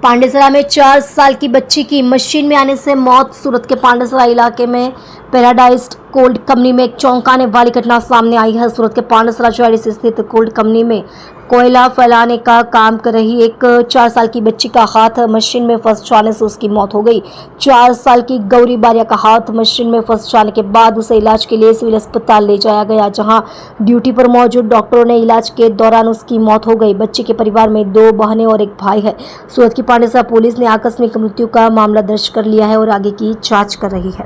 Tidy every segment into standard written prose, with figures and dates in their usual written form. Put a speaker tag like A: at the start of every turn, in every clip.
A: पांडेसरा में 4 साल की बच्ची की मशीन में आने से मौत। सूरत के पांडेसरा इलाके में पैराडाइज कोल्ड कंपनी में एक चौंकाने वाली घटना सामने आई है। सूरत के पांडेसरा चौड़ी से स्थित कोल्ड कंपनी में कोयला फैलाने का काम कर रही एक 4 साल की बच्ची का हाथ मशीन में फंस जाने से उसकी मौत हो गई। 4 साल की गौरी बारिया का हाथ मशीन में फंस जाने के बाद उसे इलाज के लिए सिविल अस्पताल ले जाया गया, जहां ड्यूटी पर मौजूद डॉक्टरों ने इलाज के दौरान उसकी मौत हो गई। बच्ची के परिवार में 2 बहनें और एक भाई है। सूरत की पांडेसरा पुलिस ने आकस्मिक मृत्यु का मामला दर्ज कर लिया है और आगे की जांच कर रही है।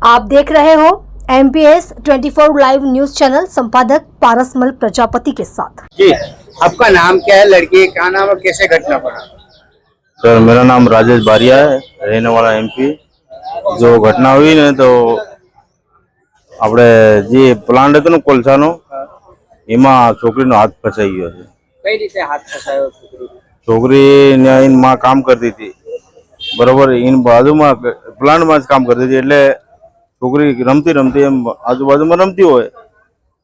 A: आप देख रहे हो MPS 24 लाइव न्यूज चैनल, संपादक पारसमल प्रजापति के साथ।
B: जी, आपका नाम क्या है, लड़की क्या नाम और कैसे घटना पड़ा?
C: सर, मेरा नाम राजेश बारिया है, रहने वाला MP। जो घटना हुई ने तो આપણે જે પ્લાન્ટ હતો ને કોલસાનો એમાં છોકરીનો હાથ ફસાઈ ગયો છે।
B: કઈ રીતે હાથ ફસાયો છોકરી?
C: છોકરી ને એની માં કામ કરતી હતી, બરોબર, એની બાજુમાં પ્લાન્ટમાં જ કામ કરતી હતી, એટલે છોકરી રમતી રમતી એમ આજુબાજુમાં રમતી હોય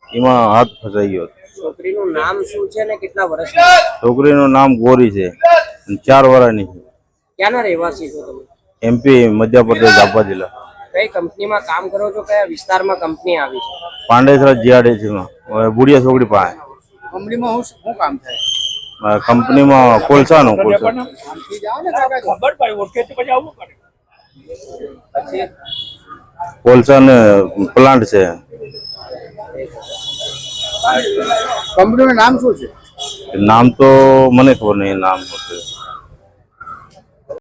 C: એમાં હાથ ફસાઈ ગયો।
B: છોકરીનું નામ શું છે ને કેટલા વર્ષની?
C: છોકરીનું નામ ગોરી છે, 4 વર્ષની છે।
B: ક્યાંના રહેવાસી છો તમે?
C: MP મધ્યપ્રદેશ જાપા જિલ્લા।
B: કઈ કંપનીમાં કામ કરો છો? કયા વિસ્તારમાં કંપની આવી છે?
C: પાંડેસરા GRDCમાં બુડિયા છોકરી પાસે।
B: કંપનીમાં શું કામ થાય?
C: કંપનીમાં કોલસાનો
B: પછી
C: કોલસા ને પ્લાન્ટ છે।
B: કંપનીનું નામ શું છે?
C: નામ તો મને ખબર નહીં, નામ